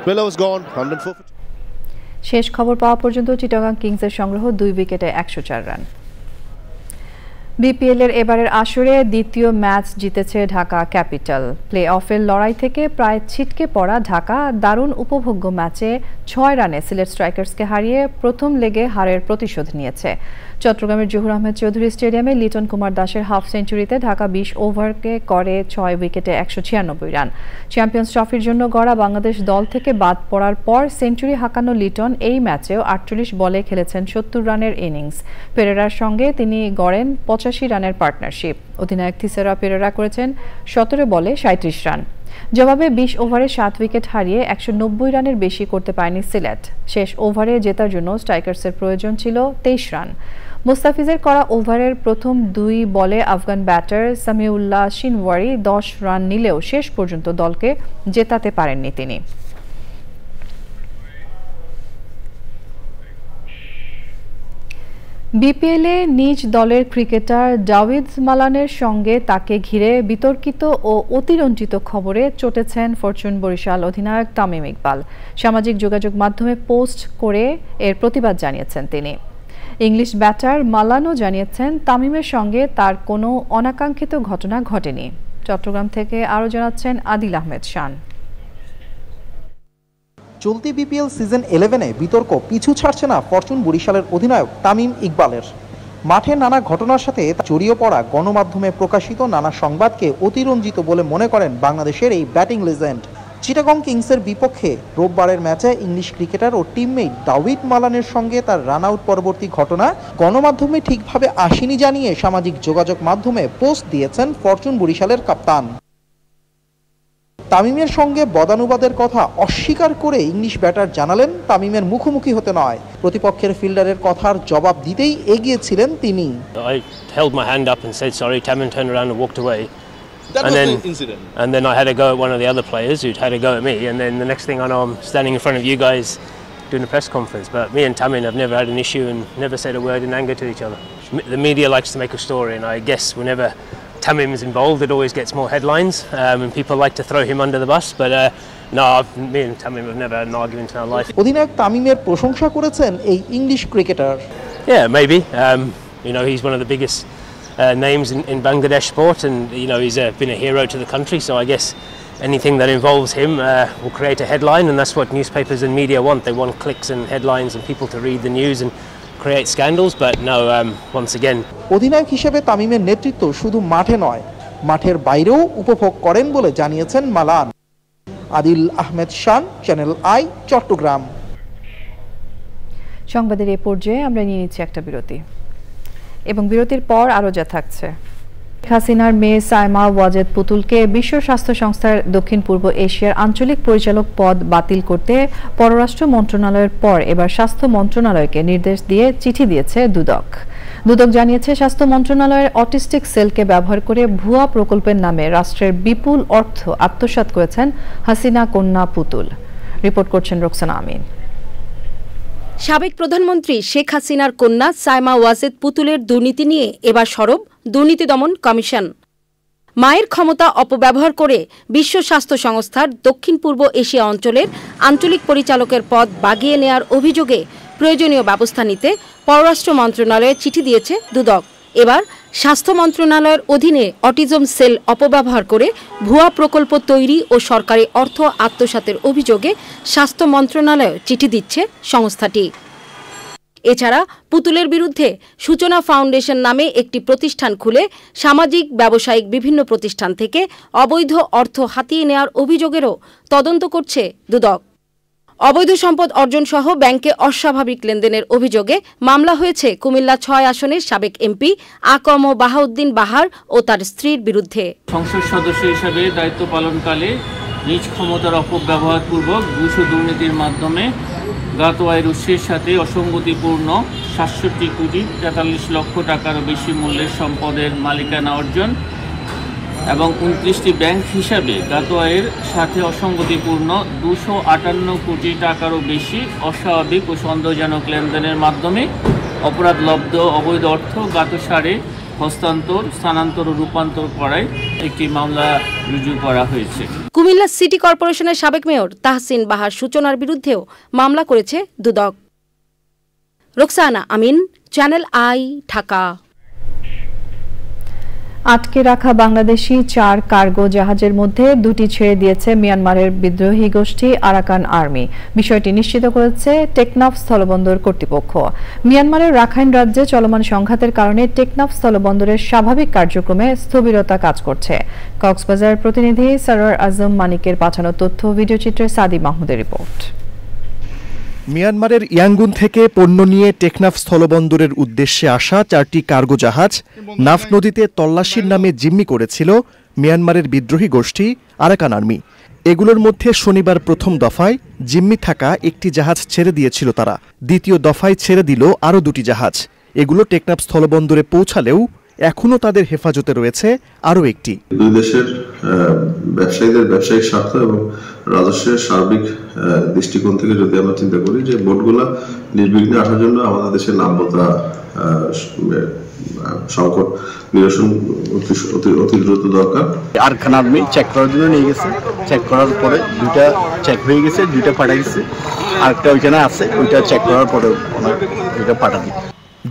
Twiller was gone, 104. শেষ খবর পাওয়া পর্যন্ত চিটাগং কিংসের সংগ্রহ 2 উইকেটে 104 রান। বিপিএল এর এবারের আসরে দ্বিতীয় ম্যাচ জিতেছে ঢাকা ক্যাপিটাল। প্লে অফের লড়াই থেকে প্রায় ছিটকে পড়া ঢাকা দারুণ উপভোগ্য ম্যাচে 6 রানে সিলেট স্ট্রাইকার্সকে হারিয়ে প্রথম লেগে হারের প্রতিশোধ নিয়েছে। চট্টগ্রামের জহুর আহমেদ চৌধুরী স্টেডিয়ামে লিটন কুমার দাসের হাফ সেঞ্চুরিতে ঢাকা 20 ওভারকে করে 6 উইকেটে 196 রান। চ্যাম্পিয়ন্স ট্রফির জন্য গড়া বাংলাদেশ দল থেকে বাদ পড়ার পর সেঞ্চুরি হাঁকানো লিটন এই ম্যাচেও 48 বলে খেলেছেন 70 রানের ইনিংস। পেরেরার সঙ্গে তিনি গড়েন 85 রানের পার্টনারশিপ। অধিনায়ক থিসারা পেরেরা করেছেন 17 বলে 37 রান। জবাবে 20 ওভারে 7 উইকেট হারিয়ে 190 রানের বেশি করতে পারেনি সিলেট। শেষ ওভারে জেতার জন্য স্ট্রাইকার্সের প্রয়োজন ছিল 23 রান। মুস্তাফিজের করা ওভারের প্রথম 2 বলে আফগান ব্যাটার সামিউল্লাহ শিনওয়ারি 10 রান নিলেও শেষ পর্যন্ত দলকে জেতাতে পারেননি তিনি। বিপিএলে নিজ দলের ক্রিকেটার দাউদ মালানের সঙ্গে তাকে ঘিরে বিতর্কিত ও অতিরঞ্জিত খবরে চটেছেন ফরচুন বরিশাল অধিনায়ক তামিম ইকবাল। সামাজিক যোগাযোগ মাধ্যমে পোস্ট করে এর প্রতিবাদ জানিয়েছেন তিনি। ইংলিশ ব্যাটার মালানো জানিয়েছেন তামিমের সঙ্গে তার কোনো অনাকাঙ্ক্ষিত ঘটনা ঘটেনি। চট্টগ্রাম থেকে আরও জানাচ্ছেন আদিল আহমেদ শান। চলতি বিপিএল সিজন 11-এ বিতর্ক পিছু ছাড়ছে না ফরচুন বরিশালের অধিনায়ক তামিম ইকবালের। মাঠে নানা ঘটনার সাথে জড়িয়ে পড়া গণমাধ্যমে প্রকাশিত নানা সংবাদকে অতিরঞ্জিত বলে মনে করেন বাংলাদেশের এই ব্যাটিং লেজেন্ড। চিটাগং কিংসের বিপক্ষে রোববারের ম্যাচে ইংলিশ ক্রিকেটার ও টিমমেট দাউদ মালানের সঙ্গে তার রান আউট পরবর্তী ঘটনা গণমাধ্যমে ঠিকভাবে আসেনি জানিয়ে সামাজিক যোগাযোগ মাধ্যমে পোস্ট দিয়েছেন ফরচুন বরিশালের কাপ্তান। তামিমের সঙ্গে বদানুবাদের কথা অস্বীকার করে ইংলিশ ব্যাটার জানালেন তামিমের মুখোমুখি হতে নয়, প্রতিপক্ষের ফিল্ডারের কথার জবাব দিতেই এগিয়েছিলেন তিনি। I held my hand up and said sorry. Tamim turned around and walked away. And then I had a go at one of the other players who'd had a go at me, and then the next thing I know I'm standing in front of you guys doing a press conference. But me and Tamim have never had an issue and never said a word in anger to each other. The media likes to make a story, and I guess whenever Tamim is involved, it always gets more headlines, and people like to throw him under the bus. But no, me and Tamim have never had an argument in our life. অধিনায়ক তামিমের প্রশংসা করেছেন এই English cricketer. Yeah, maybe. You know, he's one of the biggest names in Bangladesh sport, and you know he's been a hero to the country. So I guess anything that involves him will create a headline, and that's what newspapers and media want. They want clicks and headlines and people to read the news and create scandals. But no, once again, অধিনায়ক হিসেবে তামিমের নেতৃত্ব শুধু মাঠে নয়, মাঠের বাইরেও উপভোগ করেন বলে জানিয়েছেন Malan. Adil Ahmed Shan, channel I, Chittagong. সংবাদের এই পর্যায়ে আমরা নিয়ে নিচ্ছি একটা বিরতি, এবং বিরতির পর আরও যা থাকছে। হাসিনার মেয়ে সাইমা ওয়াজেদ পুতুলকে বিশ্ব স্বাস্থ্য সংস্থার দক্ষিণ পূর্ব এশিয়ার আঞ্চলিক পরিচালক পদ বাতিল করতে পররাষ্ট্র মন্ত্রণালয়ের পর এবার স্বাস্থ্য মন্ত্রণালয়কে নির্দেশ দিয়ে চিঠি দিয়েছে দুদক। দুদক জানিয়েছে স্বাস্থ্য মন্ত্রণালয়ের অটিস্টিক সেলকে ব্যবহার করে ভুয়া প্রকল্পের নামে রাষ্ট্রের বিপুল অর্থ আত্মসাৎ করেছেন হাসিনা কন্যা পুতুল। রিপোর্ট করছেন রোকসানা আমিন। সাবেক প্রধানমন্ত্রী শেখ হাসিনার কন্যা সাইমা ওয়াজেদ পুতুলের দুর্নীতি নিয়ে এবার সরব দুর্নীতি দমন কমিশন। মায়ের ক্ষমতা অপব্যবহার করে বিশ্ব স্বাস্থ্য সংস্থার দক্ষিণ পূর্ব এশিয়া অঞ্চলের আঞ্চলিক পরিচালকের পদ বাগিয়ে নেয়ার অভিযোগে প্রয়োজনীয় ব্যবস্থা নিতে পররাষ্ট্র মন্ত্রণালয়ে চিঠি দিয়েছে দুদক। এবার স্বাস্থ্য মন্ত্রণালয়ের অধীনে অটিজম সেল অপব্যবহার করে ভুয়া প্রকল্প তৈরি ও সরকারি অর্থ আত্মসাতের অভিযোগে স্বাস্থ্য মন্ত্রণালয়ে চিঠি দিচ্ছে সংস্থাটি। এছাড়া পুতুলের বিরুদ্ধে সূচনা ফাউন্ডেশন নামে একটি প্রতিষ্ঠান খুলে সামাজিক ব্যবসায়িক বিভিন্ন প্রতিষ্ঠান থেকে অবৈধ অর্থ হাতিয়ে নেওয়ার অভিযোগেরও তদন্ত করছে দুদক। অবৈধ সম্পদ অর্জন সহ ব্যাংকে অস্বাভাবিক লেনদেনের অভিযোগে মামলা হয়েছে কুমিল্লা ৬ আসনের সাবেক এমপি আকম বাহাউদ্দিন বাহার ও তার স্ত্রীর বিরুদ্ধে। সংসদ সদস্য হিসেবে দায়িত্ব পালনকালে নিজ ক্ষমতার অপব্যবহারপূর্বক ঘুষ ও দুর্নীতির মাধ্যমে জ্ঞাত আয়ের উৎসের সাথে অসঙ্গতিপূর্ণ ৬৭ কোটি ৪৩ লক্ষ টাকারও বেশি মূল্যের সম্পদের মালিকানা অর্জন এবং ২৯টি ব্যাংক হিসাবে জ্ঞাত আয়ের সাথে অসঙ্গতিপূর্ণ ২৫৮ কোটি টাকারও বেশি অস্বাভাবিক ও সন্দেহজনক লেনদেনের মাধ্যমে অপরাধলব্ধ অবৈধ অর্থ জ্ঞাত সারে হস্তান্তর, স্থানান্তর ও রূপান্তর করায় একটি মামলা রুজু করা হয়েছে। কুমিল্লা সিটি কর্পোরেশনের সাবেক মেয়র তাহসিন বাহার সূচনার বিরুদ্ধেও মামলা করেছে দুদক। রোকসানা আমিন, চ্যানেল আই, ঢাকা। আটকে রাখা বাংলাদেশি 4 কার্গো জাহাজের মধ্যে 2টি ছেড়ে দিয়েছে মিয়ানমারের বিদ্রোহী গোষ্ঠী আরাকান আর্মি। বিষয়টি নিশ্চিত করেছে টেকনাফ স্থলবন্দর কর্তৃপক্ষ। মিয়ানমারের রাখাইন রাজ্যে চলমান সংঘাতের কারণে টেকনাফ স্থলবন্দরের স্বাভাবিক কার্যক্রমে স্থবিরতা কাজ করছে। কক্সবাজার প্রতিনিধি সরওয়ার আজম মানিকের পাঠানো তথ্য ভিডিওচিত্রে সাদি মাহমুদের রিপোর্ট। মিয়ানমারের ইয়াঙ্গুন থেকে পণ্য নিয়ে টেকনাফ স্থলবন্দরের উদ্দেশ্যে আসা 4টি কার্গো জাহাজ নাফ নদীতে তল্লাশির নামে জিম্মি করেছিল মিয়ানমারের বিদ্রোহী গোষ্ঠী আরাকান আর্মি। এগুলোর মধ্যে শনিবার প্রথম দফায় জিম্মি থাকা একটি জাহাজ ছেড়ে দিয়েছিল তারা। দ্বিতীয় দফায় ছেড়ে দিল আরও 2টি জাহাজ। এগুলো টেকনাফ স্থলবন্দরে পৌঁছালেও এখনও তাদের হেফাজতে রয়েছে আরও একটি। দুই দেশের ব্যবসায়ীদের ব্যবসায়িক স্বার্থ এবং রাজস্বের সার্বিক দৃষ্টিকোণ থেকে যদি আমরা চিন্তা করি যে বোটগুলা নির্বিঘ্নে আসার জন্য আমাদের দেশের নাব্যতা সংকট নিরসন অতি দ্রুত দরকার। আরাকান আর্মি চেক করার জন্য নিয়ে গেছে, চেক করার পরে 2টা চেক হয়ে গেছে, 2টা পাঠিয়ে গেছে, আরেকটা ওইখানে আছে, ওইটা চেক করার পরে ওনার 2টা পাঠাবে।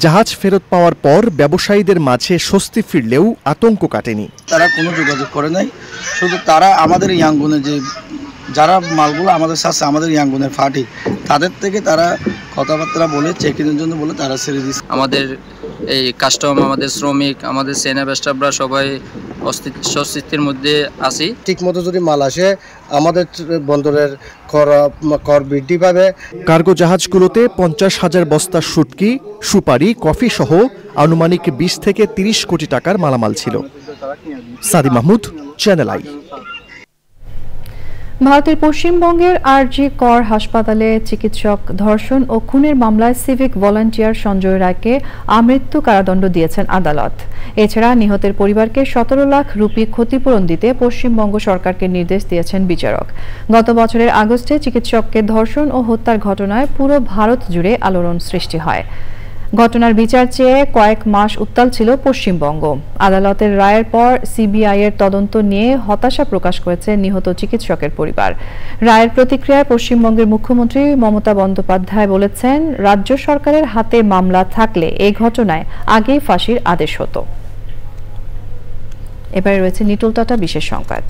জাহাজ ফেরত পাওয়ার পর ব্যবসায়ীদের মাঝে স্বস্তি ফিরলেও আতঙ্ক কাটেনি। তারা কোনো যোগাযোগ করে নাই, শুধু তারা আমাদের ইয়াঙ্গুনে যে যারা মালগুলো আমাদের সাথে আমাদের ইয়াঙ্গুনের ফাটি তাদের থেকে তারা কথাবার্তা বলে চেকিংয়ের জন্য বলে তারা ছেড়ে দিচ্ছে। আমাদের এই কাস্টম, আমাদের শ্রমিক, আমাদের সেনা স্টাফরা সবাই অস্তিত্বের মধ্যে আছি। ঠিকমতো যদি মাল আসে আমাদের বন্দরের কর বৃদ্ধি পাবে। কার্গো জাহাজগুলোতে 50,000 বস্তা শুটকি, সুপারি, কফি সহ আনুমানিক 20 থেকে 30 কোটি টাকার মালামাল ছিল। সাদি মাহমুদ, চ্যানেল আই। ভারতের পশ্চিমবঙ্গের আরজি কর হাসপাতালে চিকিৎসক ধর্ষণ ও খুনের মামলায় সিভিক ভলান্টিয়ার সঞ্জয় রায়কে আমৃত্যু কারাদণ্ড দিয়েছেন আদালত। এছাড়া নিহতের পরিবারকে 17 লাখ রুপি ক্ষতিপূরণ দিতে পশ্চিমবঙ্গ সরকারকে নির্দেশ দিয়েছেন বিচারক। গত বছরের আগস্টে চিকিৎসককে ধর্ষণ ও হত্যার ঘটনায় পুরো ভারত জুড়ে আলোড়ন সৃষ্টি হয়। ঘটনার বিচার চেয়ে কয়েক মাস উত্তাল ছিল পশ্চিমবঙ্গ। আদালতের রায়ের পর সিবিআই এর তদন্ত নিয়ে হতাশা প্রকাশ করেছে নিহত চিকিৎসকের পরিবার। রায়ের প্রতিক্রিয়ায় পশ্চিমবঙ্গের মুখ্যমন্ত্রী মমতা বন্দ্যোপাধ্যায় বলেছেন, রাজ্য সরকারের হাতে মামলা থাকলে এই ঘটনায় আগেই ফাঁসির আদেশ হতো। এবারে রয়েছে নিটল টাটা বিশেষ সংবাদ।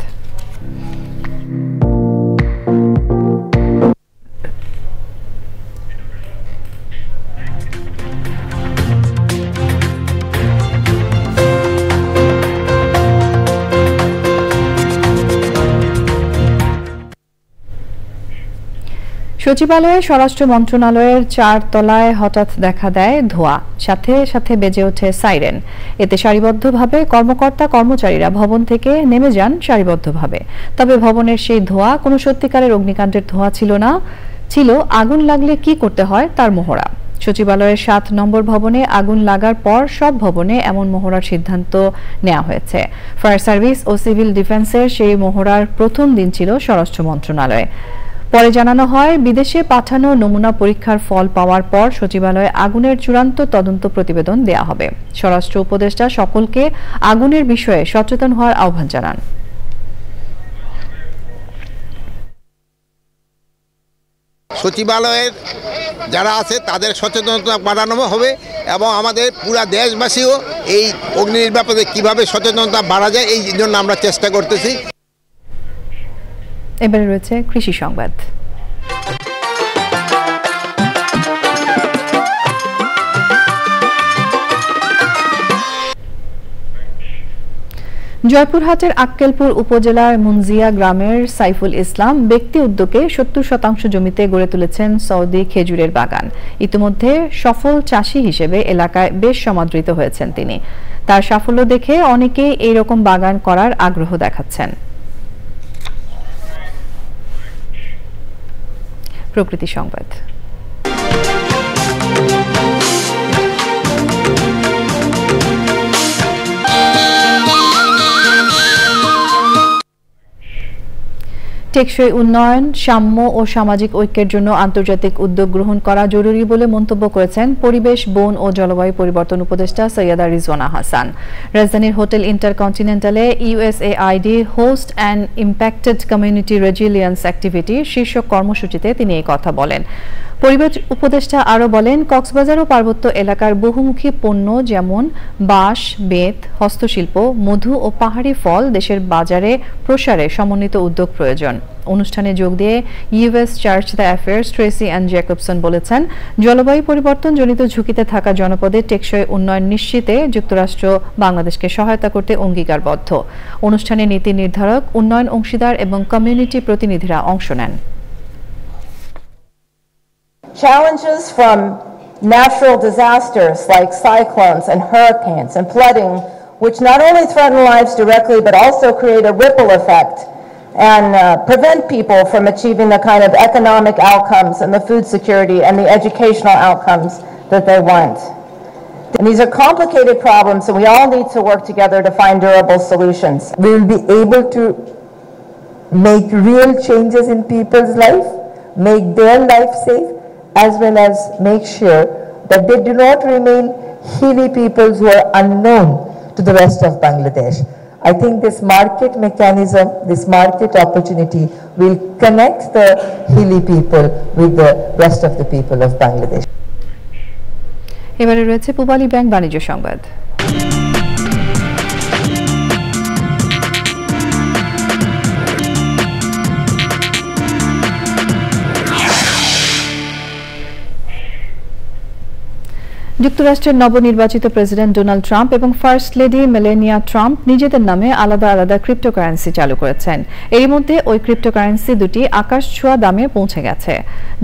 সচিবালয়ে স্বরাষ্ট্র মন্ত্রণালয়ের 4 তলায় হঠাৎ দেখা দেয় ধোঁয়া, সাথে সাথে বেজে ওঠে সাইরেন। এতে সারিবদ্ধভাবে কর্মকর্তা কর্মচারীরা ভবন থেকে নেমে যান সারিবদ্ধভাবে। তবে ভবনের সেই ধোঁয়া কোনো সত্যিকারের অগ্নিকাণ্ডের ধোঁয়া ছিল না, ছিল আগুন লাগলে কি করতে হয় তার মহড়া। সচিবালয়ের 7 নম্বর ভবনে আগুন লাগার পর সব ভবনে এমন মহড়ার সিদ্ধান্ত নেওয়া হয়েছে। ফায়ার সার্ভিস ও সিভিল ডিফেন্সের সেই মহড়ার প্রথম দিন ছিল স্বরাষ্ট্র মন্ত্রণালয়ে। পরে জানানো হয়, বিদেশে পাঠানো নমুনা পরীক্ষার ফল পাওয়ার পর সচিবালয়ে আগুনের চূড়ান্ত তদন্ত প্রতিবেদন দেয়া হবে। স্বরাষ্ট্র উপদেষ্টা সকলকে আগুনের বিষয়ে সচেতন হওয়ার আহ্বান জানান। সচিবালয়ের যারা আছে তাদের সচেতনতা বাড়ানো হবে এবং আমাদের পুরা দেশবাসীও এই অগ্নির ব্যাপারে কিভাবে সচেতনতা বাড়া যায় এই জন্য আমরা চেষ্টা করতেছি। এবারে রয়েছে কৃষি সংবাদ। জয়পুরহাটের আক্কেলপুর উপজেলার মুনজিয়া গ্রামের সাইফুল ইসলাম ব্যক্তি উদ্যোগে 70% জমিতে গড়ে তুলেছেন সৌদি খেজুরের বাগান। ইতিমধ্যে সফল চাষি হিসেবে এলাকায় বেশ সমাদৃত হয়েছেন তিনি। তার সাফল্য দেখে অনেকেই এই রকম বাগান করার আগ্রহ দেখাচ্ছেন। প্রকৃতি সংবাদ। টেকসই উন্নয়ন, সাম্য ও সামাজিক ঐক্যের জন্য আন্তর্জাতিক উদ্যোগ গ্রহণ করা জরুরি বলে মন্তব্য করেছেন পরিবেশ, বন ও জলবায়ু পরিবর্তন উপদেষ্টা সৈয়দা রিজওয়ানা হাসান। রাজধানীর হোটেল ইন্টারকন্টিনেন্টালে USAID host and impacted community resilience activity শীর্ষক কর্মসূচিতে তিনি এই কথা বলেন। পরিবেশ উপদেষ্টা আরও বলেন, কক্সবাজার ও পার্বত্য এলাকার বহুমুখী পণ্য যেমন বাঁশ, বেত, হস্তশিল্প, মধু ও পাহাড়ি ফল দেশের বাজারে প্রসারে সমন্বিত উদ্যোগ প্রয়োজন। অনুষ্ঠানে যোগ দিয়ে US chargé d' affaires Tracey Ann Jacobson বলেছেন, জলবায়ু পরিবর্তন জনিত ঝুঁকিতে থাকা জনপদে টেকসই উন্নয়ন নিশ্চিতে যুক্তরাষ্ট্র বাংলাদেশকে সহায়তা করতে অঙ্গীকারবদ্ধ। অনুষ্ঠানে নীতি নির্ধারক, উন্নয়ন অংশীদার এবং কমিউনিটি প্রতিনিধিরা অংশ নেন। Challenges from natural disasters like cyclones and hurricanes and flooding, which not only threaten lives directly but also create a ripple effect and prevent people from achieving the kind of economic outcomes and the food security and the educational outcomes that they want. And these are complicated problems, and we all need to work together to find durable solutions. We will be able to make real changes in people's life, make their life safe, as well as make sure that they do not remain hilly peoples who are unknown to the rest of Bangladesh. I think this market mechanism, this market opportunity will connect the hilly people with the rest of the people of Bangladesh. এবারে রয়েছে Pubali bank বাণিজ্য সংবাদ। যুক্তরাষ্ট্রের নবনির্বাচিত president Donald Trump এবং first lady Melania Trump নিজেদের নামে আলাদা আলাদা ক্রিপ্টোকারেন্সি চালু করেছেন। এর মধ্যে ওই ক্রিপ্টোকারেন্সি দুটি আকাশ ছোঁয়া দামে পৌঁছে গেছে।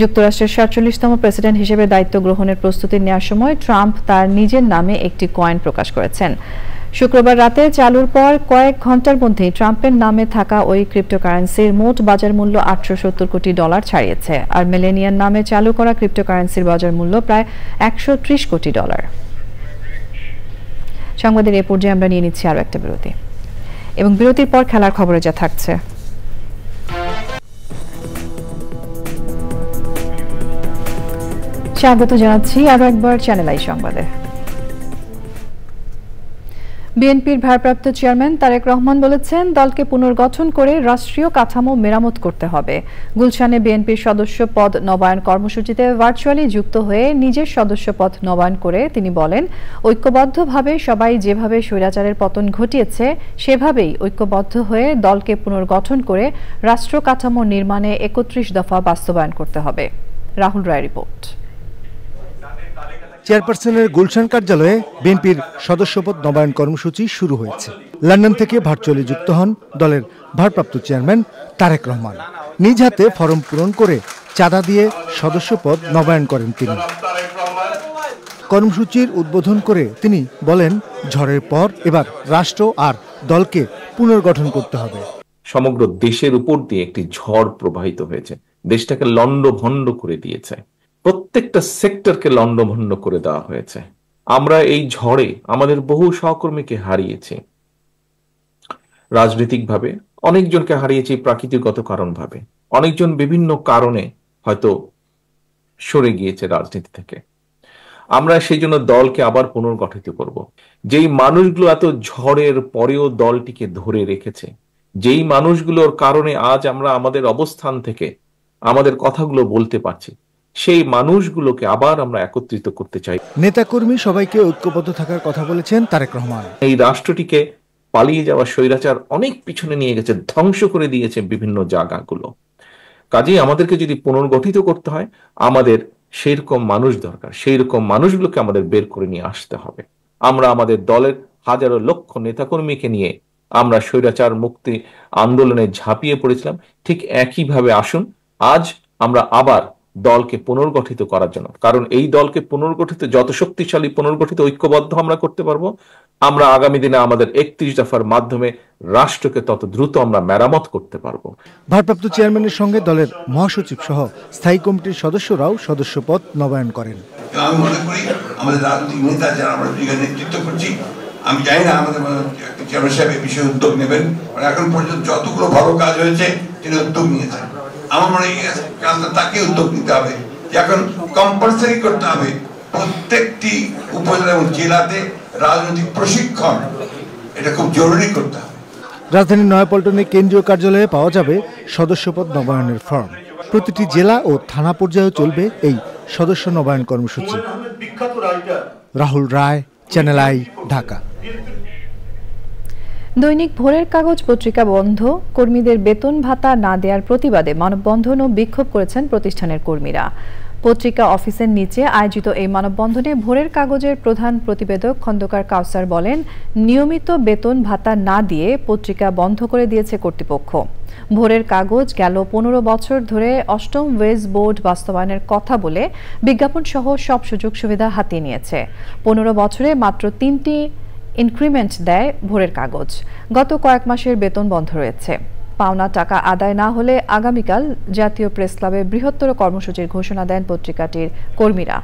যুক্তরাষ্ট্রের ৪৭তম প্রেসিডেন্ট হিসেবে দায়িত্ব গ্রহণের প্রস্তুতি নেওয়ার সময় ট্রাম্প তার নিজের নামে একটি কয়েন প্রকাশ করেছেন। শুক্রবার রাতে চালুর পর কয়েক ঘন্টার মধ্যেই ট্রাম্পের নামে থাকা ওই ক্রিপ্টোকারেন্সির মোট বাজার মূল্য $৮৭০ কোটি ছাড়িয়েছে, আর মেলেনিয়ার নামে চালু করা ক্রিপ্টোকারেন্সির বাজার মূল্য প্রায় $১৩০ কোটি। সংবাদের এই পর্যায়ে আমরা নিয়ে নিচ্ছি আরও একটা বিরতি, এবং বিরতির পর খেলার খবরে যা থাকছে। স্বাগত জানাচ্ছি আরও একবার চ্যানেল আই সংবাদে। বিএনপির ভারপ্রাপ্ত চেয়ারম্যান তারেক রহমান বলেছেন, দলকে পুনর্গঠন করে রাষ্ট্রীয় কাঠামো মেরামত করতে হবে। গুলশানে বিএনপির সদস্য পদ নবায়ন কর্মসূচিতে ভার্চুয়ালি যুক্ত হয়ে নিজের সদস্য পদ নবায়ন করে তিনি বলেন, ঐক্যবদ্ধভাবে সবাই যেভাবে স্বৈরাচারের পতন ঘটিয়েছে সেভাবেই ঐক্যবদ্ধ হয়ে দলকে পুনর্গঠন করে রাষ্ট্র কাঠামো নির্মাণে ৩১ দফা বাস্তবায়ন করতে হবে। রাহুল রায় রিপোর্ট। চেয়ারপারসনের গুলশান কার্যালয়ে বিএনপির সদস্যপদ নবায়ন কর্মসূচি শুরু হয়েছে। লন্ডন থেকে ভার্চুয়ালি যুক্ত হন দলের ভারপ্রাপ্ত চেয়ারম্যান তারেক রহমান। নিজ হাতে ফরম পূরণ করে চাঁদা দিয়ে সদস্যপদ নবায়ন করেন তিনি। কর্মসূচির উদ্বোধন করে তিনি বলেন, ঝড়ের পর এবার রাষ্ট্র আর দলকে পুনর্গঠন করতে হবে। সমগ্র দেশের উপর দিয়ে একটি ঝড় প্রবাহিত হয়েছে, দেশটাকে লন্ডভন্ড করে দিয়েছে, প্রত্যেকটা সেক্টরকে লন্ডভন্ড করে দেওয়া হয়েছে। আমরা এই ঝড়ে আমাদের বহু সহকর্মীকে হারিয়েছি, রাজনৈতিকভাবে অনেকজনকে হারিয়েছি, প্রাকৃতিকগত কারণভাবে অনেকজন বিভিন্ন কারণে হয়তো সরে গিয়েছে রাজনীতি থেকে। আমরা সেই জন্য দলকে আবার পুনর্গঠিত করব। যেই মানুষগুলো এত ঝড়ের পরেও দলটিকে ধরে রেখেছে, যেই মানুষগুলোর কারণে আজ আমরা আমাদের অবস্থান থেকে আমাদের কথাগুলো বলতে পারছি, সেই মানুষগুলোকে আবার আমরা একত্রিত করতে চাই। নেতাকর্মী সবাইকে ঐক্যবদ্ধ থাকার কথা বলেছেন তারেক রহমান। এই রাষ্ট্রটিকে পালিয়ে যাওয়া স্বৈরাচার অনেক পিছনে নিয়ে গেছে, ধ্বংস করে দিয়েছে বিভিন্ন জায়গাগুলো। কাজেই আমাদেরকে যদি পুনর্গঠিত করতে হয়, আমাদের সেই রকম মানুষ দরকার, সেই রকম মানুষগুলোকে আমাদের বের করে নিয়ে আসতে হবে। আমরা আমাদের দলের হাজারো লক্ষ নেতাকর্মীকে নিয়ে আমরা স্বৈরাচার মুক্তি আন্দোলনে ঝাঁপিয়ে পড়েছিলাম, ঠিক একইভাবে আসুন আজ আমরা আবার দলকে পুনর্গঠিত করার জন্য। কারণ এই দলকে পুনর্গঠিত, যত শক্তিশালী পুনর্গঠিত ঐক্যবদ্ধ আমরা করতে পারবো, আমরা আগামী দিনে আমাদের 31 দফার মাধ্যমে রাষ্ট্রকে তত দ্রুত আমরা মেরামত করতে পারবো। ভারপ্রাপ্ত চেয়ারম্যানের সঙ্গে দলের মহাসচিব সহ স্থায়ী কমিটির সদস্যরাও সদস্যপদ নবায়ন করেন। আমি মনে করি আমাদের রাজনৈতিক নেতা যারা আমরা নেতৃত্ব করছি, আমি জানি না আমাদের চেয়ারম্যান সাহেব এই বিষয়ে উদ্যোগ নেবেন, এখন পর্যন্ত যতগুলো ভালো কাজ হয়েছে তিনি উদ্যোগ নিয়েছেন। আমার মনে হয় কাজটা তাকে উদ্যোগ নিতে হবে, এখন কম্পালসারি করতে হবে প্রত্যেকটি উপজেলা এবং জেলাতে রাজনৈতিক প্রশিক্ষণ, এটা খুব জরুরি করতে হবে। রাজধানীর নয়াপল্টনে কেন্দ্রীয় কার্যালয়ে পাওয়া যাবে সদস্যপদ নবায়নের ফর্ম। প্রতিটি জেলা ও থানা পর্যায়ে চলবে এই সদস্য নবায়ন কর্মসূচি। রাহুল রায়, চ্যানেল আই, ঢাকা। দৈনিক ভোরের কাগজ পত্রিকা বন্ধ, কর্মীদের বেতন ভাতা না দেওয়ার প্রতিবাদে মানববন্ধন ও বিক্ষোভ করেছেন প্রতিষ্ঠানের কর্মীরা। পত্রিকা অফিসের নিচে আয়োজিত এই মানববন্ধনে ভোরের কাগজের প্রধান প্রতিবেদক খন্দকার কাউসার বলেন, নিয়মিত বেতন ভাতা না দিয়ে পত্রিকা বন্ধ করে দিয়েছে কর্তৃপক্ষ। ভোরের কাগজ গেল 15 বছর ধরে 8ম ওয়েজ বোর্ড বাস্তবায়নের কথা বলে বিজ্ঞাপন সহ সব সুযোগ সুবিধা হাতিয়ে নিয়েছে। 15 বছরে মাত্র 3টি ইনক্রিমেন্ট দেয় ভোরের কাগজ। গত কয়েক মাসের বেতন বন্ধ রয়েছে। পাওনা টাকা আদায় না হলে আগামীকাল জাতীয় প্রেস ক্লাবে বৃহত্তর কর্মসূচির ঘোষণা দেন পত্রিকাটির কর্মীরা।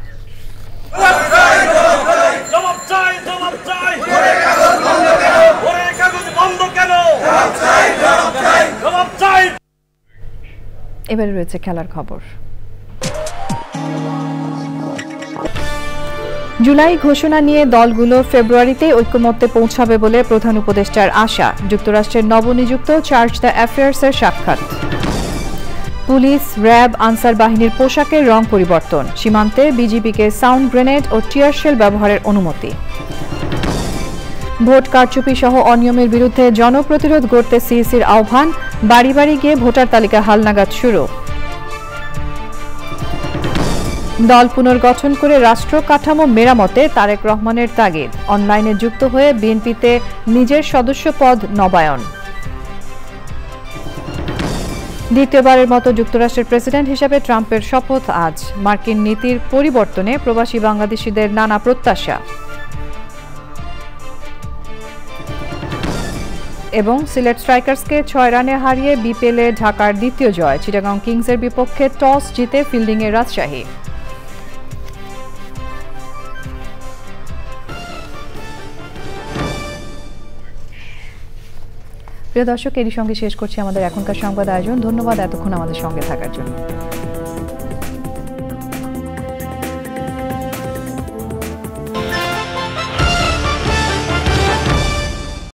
এবারে রয়েছে খেলার খবর। জুলাই ঘোষণা নিয়ে দলগুলো ফেব্রুয়ারিতে ঐক্যমত্যে পৌঁছাবে বলে প্রধান উপদেষ্টার আশা। যুক্তরাষ্ট্রের নবনিযুক্ত চার্জ দ্য অ্যাফেয়ার্সের সাক্ষাৎ। পুলিশ, র্যাব, আনসার বাহিনীর পোশাকের রং পরিবর্তন। সীমান্তে বিজিবিকে সাউন্ড গ্রেনেড ও টিয়ার শেল ব্যবহারের অনুমতি। ভোট কারচুপি সহ অনিয়মের বিরুদ্ধে জনপ্রতিরোধ গড়তে সিইসির আহ্বান। বাড়ি বাড়ি গিয়ে ভোটার তালিকা হালনাগাদ শুরু। দল পুনর্গঠন করে রাষ্ট্র কাঠামো মেরামতে তারেক রহমানের তাগিদ। অনলাইনে যুক্ত হয়ে বিএনপিতে নিজের সদস্য পদ নবায়ন। দ্বিতীয়বারের মতো যুক্তরাষ্ট্রের প্রেসিডেন্ট হিসেবে ট্রাম্পের শপথ আজ। মার্কিন নীতির পরিবর্তনে প্রবাসী বাংলাদেশিদের নানা প্রত্যাশা। এবং সিলেট স্ট্রাইকার্সকে 6 রানে হারিয়ে বিপিএলে ঢাকার দ্বিতীয় জয়। চিটাগং কিংসের বিপক্ষে টস জিতে ফিল্ডিংয়ে রাজশাহী। প্রিয় দর্শক, এরই সঙ্গে শেষ করছি আমাদের এখনকার সংবাদ আয়োজন। ধন্যবাদ এতক্ষণ আমাদের সঙ্গে থাকার জন্য।